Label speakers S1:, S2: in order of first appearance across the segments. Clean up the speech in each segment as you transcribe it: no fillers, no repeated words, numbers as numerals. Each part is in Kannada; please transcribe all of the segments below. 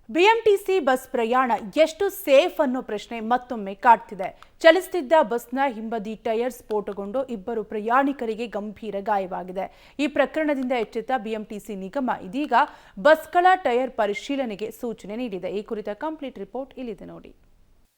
S1: ಬಿಎಂಟಿಸಿ ಬಸ್ ಪ್ರಯಾಣ ಎಷ್ಟು ಸೇಫ್ ಅನ್ನೋ ಪ್ರಶ್ನೆ ಮತ್ತೊಮ್ಮೆ ಕಾಡ್ತಿದೆ. ಚಲಿಸುತ್ತಿದ್ದ ಬಸ್ನ ಹಿಂಬದಿ ಟೈರ್ ಸ್ಫೋಟಗೊಂಡು ಇಬ್ಬರು ಪ್ರಯಾಣಿಕರಿಗೆ ಗಂಭೀರ ಗಾಯವಾಗಿದೆ. ಈ ಪ್ರಕರಣದಿಂದ ಎಚ್ಚೆತ್ತ ಬಿಎಂಟಿಸಿ ನಿಗಮ ಇದೀಗ ಬಸ್ಗಳ ಟೈರ್ ಪರಿಶೀಲನೆಗೆ ಸೂಚನೆ ನೀಡಿದೆ. ಈ ಕುರಿತ ಕಂಪ್ಲೀಟ್ ರಿಪೋರ್ಟ್ ಇಲ್ಲಿದೆ ನೋಡಿ.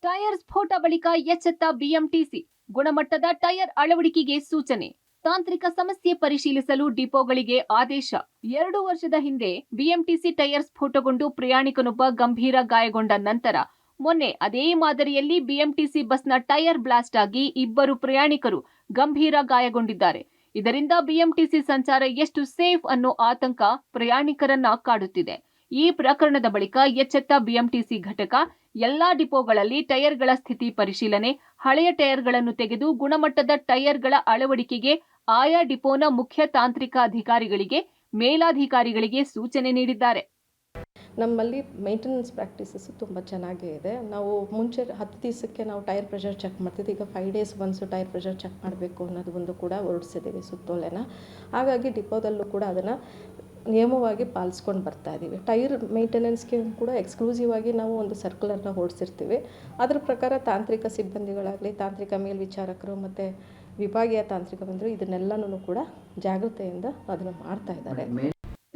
S2: ಟೈರ್ ಸ್ಫೋಟ ಬಳಿಕ ಎಚ್ಚೆತ್ತ ಬಿಎಂಟಿಸಿ, ಗುಣಮಟ್ಟದ ಟೈರ್ ಅಳವಡಿಕೆಗೆ ಸೂಚನೆ, ತಾಂತ್ರಿಕ ಸಮಸ್ಯೆ ಪರಿಶೀಲಿಸಲು ಡಿಪೋಗಳಿಗೆ ಆದೇಶ. 2 ವರ್ಷದ ಹಿಂದೆ ಬಿಎಂಟಿಸಿ ಟೈರ್ ಸ್ಫೋಟಗೊಂಡು ಪ್ರಯಾಣಿಕನೊಬ್ಬ ಗಂಭೀರ ಗಾಯಗೊಂಡ ನಂತರ ಮೊನ್ನೆ ಅದೇ ಮಾದರಿಯಲ್ಲಿ ಬಿಎಂಟಿಸಿ ಬಸ್ನ ಟೈರ್ ಬ್ಲಾಸ್ಟ್ ಆಗಿ ಇಬ್ಬರು ಪ್ರಯಾಣಿಕರು ಗಂಭೀರ ಗಾಯಗೊಂಡಿದ್ದಾರೆ. ಇದರಿಂದ ಬಿಎಂಟಿಸಿ ಸಂಚಾರ ಎಷ್ಟು ಸೇಫ್ ಅನ್ನೋ ಆತಂಕ ಪ್ರಯಾಣಿಕರನ್ನ ಕಾಡುತ್ತಿದೆ. ಈ ಪ್ರಕರಣದ ಬಳಿಕ ಎಚ್ಚೆತ್ತ ಬಿಎಂಟಿಸಿ ಘಟಕ ಎಲ್ಲಾ ಡಿಪೋಗಳಲ್ಲಿ ಟೈರ್ಗಳ ಸ್ಥಿತಿ ಪರಿಶೀಲನೆ, ಹಳೆಯ ಟೈರ್ಗಳನ್ನು ತೆಗೆದು ಗುಣಮಟ್ಟದ ಟೈರ್ಗಳ ಅಳವಡಿಕೆಗೆ ಆಯಾ ಡಿಪೋನ ಮುಖ್ಯ ತಾಂತ್ರಿಕ ಅಧಿಕಾರಿಗಳಿಗೆ, ಮೇಲಾಧಿಕಾರಿಗಳಿಗೆ ಸೂಚನೆ ನೀಡಿದ್ದಾರೆ.
S3: ನಮ್ಮಲ್ಲಿ ಮೇಂಟೆನೆನ್ಸ್ ಪ್ರಾಕ್ಟೀಸಸ್ ತುಂಬ ಚೆನ್ನಾಗೇ ಇದೆ. ನಾವು ಮುಂಚೆ 10 ದಿವಸಕ್ಕೆ ನಾವು ಟೈರ್ ಪ್ರೆಷರ್ ಚೆಕ್ ಮಾಡ್ತಿದ್ವಿ. ಈಗ 5 days once tyre pressure check ಮಾಡಬೇಕು ಅನ್ನೋದು ಒಂದು ಕೂಡ ಹೊರಡಿಸಿದ್ದೀವಿ ಸುತ್ತೋಲೆನ. ಹಾಗಾಗಿ ಡಿಪೋದಲ್ಲೂ ಕೂಡ ಅದನ್ನು ನಿಯಮವಾಗಿ ಪಾಲಿಸ್ಕೊಂಡು ಬರ್ತಾ ಇದ್ದೀವಿ. ಟೈರ್ ಮೇಂಟೆನೆನ್ಸ್ಗೆ ಕೂಡ ಎಕ್ಸ್ಕ್ಲೂಸಿವ್ ಆಗಿ ನಾವು ಒಂದು ಸರ್ಕ್ಯುಲರ್ನ ಹೊರಡಿಸಿರ್ತೀವಿ. ಅದರ ಪ್ರಕಾರ ತಾಂತ್ರಿಕ ಸಿಬ್ಬಂದಿಗಳಾಗಲಿ, ತಾಂತ್ರಿಕ ಮೇಲ್ವಿಚಾರಕರು ಮತ್ತು ವಿಭಾಗೀಯ ತಾಂತ್ರಿಕ ಬಂದರು ಇದನ್ನೆಲ್ಲನೂ ಕೂಡ ಜಾಗೃತೆಯಿಂದ ಅದನ್ನು ಮಾಡ್ತಾ ಇದ್ದಾರೆ.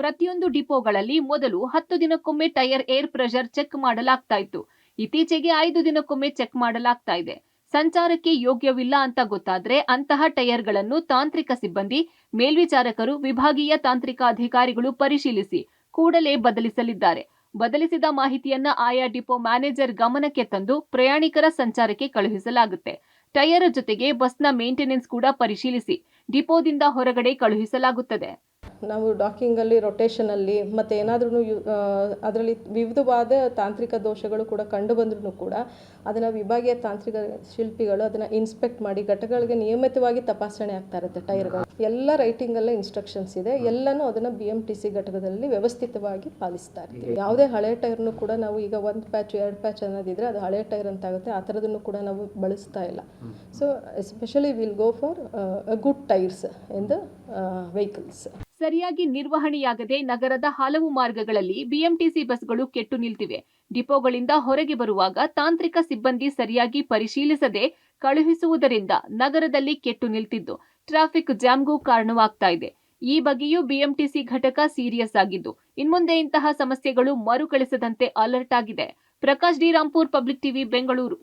S2: ಪ್ರತಿಯೊಂದು ಡಿಪೋಗಳಲ್ಲಿ ಮೊದಲು 10 ದಿನಕ್ಕೊಮ್ಮೆ ಟೈರ್ ಏರ್ ಪ್ರೆಷರ್ ಚೆಕ್ ಮಾಡಲಾಗ್ತಾ ಇತ್ತು. ಇತ್ತೀಚೆಗೆ 5 ದಿನಕ್ಕೊಮ್ಮೆ ಚೆಕ್ ಮಾಡಲಾಗ್ತಾ ಇದೆ. ಸಂಚಾರಕ್ಕೆ ಯೋಗ್ಯವಿಲ್ಲ ಅಂತ ಗೊತ್ತಾದ್ರೆ ಅಂತಹ ಟೈರ್ಗಳನ್ನು ತಾಂತ್ರಿಕ ಸಿಬ್ಬಂದಿ, ಮೇಲ್ವಿಚಾರಕರು, ವಿಭಾಗೀಯ ತಾಂತ್ರಿಕ ಅಧಿಕಾರಿಗಳು ಪರಿಶೀಲಿಸಿ ಕೂಡಲೇ ಬದಲಿಸಲಿದ್ದಾರೆ. ಬದಲಿಸಿದ ಮಾಹಿತಿಯನ್ನ ಆಯಾ ಡಿಪೋ ಮ್ಯಾನೇಜರ್ ಗಮನಕ್ಕೆ ತಂದು ಪ್ರಯಾಣಿಕರ ಸಂಚಾರಕ್ಕೆ ಕಳುಹಿಸಲಾಗುತ್ತೆ. ಟೈರ್ ಜೊತೆಗೆ ಬಸ್ನ ಮೇಂಟೆನೆನ್ಸ್ ಕೂಡ ಪರಿಶೀಲಿಸಿ ಡಿಪೋದಿಂದ ಹೊರಗಡೆ ಕಳುಹಿಸಲಾಗುತ್ತದೆ.
S3: ನಾವು ಡಾಕಿಂಗಲ್ಲಿ, ರೊಟೇಷನಲ್ಲಿ ಮತ್ತು ಏನಾದ್ರೂ ಅದರಲ್ಲಿ ವಿವಿಧವಾದ ತಾಂತ್ರಿಕ ದೋಷಗಳು ಕೂಡ ಕಂಡು ಬಂದ್ರೂ ಕೂಡ ಅದನ್ನು ವಿಭಾಗೀಯ ತಾಂತ್ರಿಕ ಶಿಲ್ಪಿಗಳು ಅದನ್ನು ಇನ್ಸ್ಪೆಕ್ಟ್ ಮಾಡಿ ಘಟಕಗಳಿಗೆ ನಿಯಮಿತವಾಗಿ ತಪಾಸಣೆ ಆಗ್ತಾ ಇರುತ್ತೆ. ಟೈರ್ಗಳು ಎಲ್ಲ ರೈಟಿಂಗಲ್ಲೇ ಇನ್ಸ್ಟ್ರಕ್ಷನ್ಸ್ ಇದೆ. ಎಲ್ಲನೂ ಅದನ್ನು ಬಿಎಂಟಿಸಿ ಘಟಕದಲ್ಲಿ ವ್ಯವಸ್ಥಿತವಾಗಿ ಪಾಲಿಸ್ತಾ ಇರ್ತೀವಿ. ಯಾವುದೇ ಹಳೆ ಟೈರ್ನು ಕೂಡ ನಾವು ಈಗ 1 ಪ್ಯಾಚ್ 2 ಪ್ಯಾಚ್ ಅನ್ನೋದಿದ್ರೆ ಅದು ಹಳೆ ಟೈರ್ ಅಂತ ಆಗುತ್ತೆ. ಆ ಥರದನ್ನು ಕೂಡ ನಾವು ಬಳಸ್ತಾ ಇಲ್ಲ. So especially will go for good tyres in the vehicles.
S2: ಸರಿಯಾಗಿ ನಿರ್ವಹಣೆಯಾಗದೆ ನಗರದ ಹಲವು ಮಾರ್ಗಗಳಲ್ಲಿ ಬಿಎಂಟಿಸಿ ಬಸ್ಗಳು ಕೆಟ್ಟು ನಿಲ್ತಿವೆ. ಡಿಪೋಗಳಿಂದ ಹೊರಗೆ ಬರುವಾಗ ತಾಂತ್ರಿಕ ಸಿಬ್ಬಂದಿ ಸರಿಯಾಗಿ ಪರಿಶೀಲಿಸದೆ ಕಳುಹಿಸುವುದರಿಂದ ನಗರದಲ್ಲಿ ಕೆಟ್ಟು ನಿಲ್ತಿದ್ದು ಟ್ರಾಫಿಕ್ ಜಾಮ್ಗೂ ಕಾರಣವಾಗ್ತಾ ಇದೆ. ಈ ಬಗ್ಗೆಯೂ ಬಿಎಂಟಿಸಿ ಘಟಕ ಸೀರಿಯಸ್ ಆಗಿದ್ದು ಇನ್ಮುಂದೆ ಇಂತಹ ಸಮಸ್ಯೆಗಳು ಮರುಕಳಿಸದಂತೆ ಅಲರ್ಟ್ ಆಗಿದೆ. Prakash D Rampur, public TV, Bengaluru.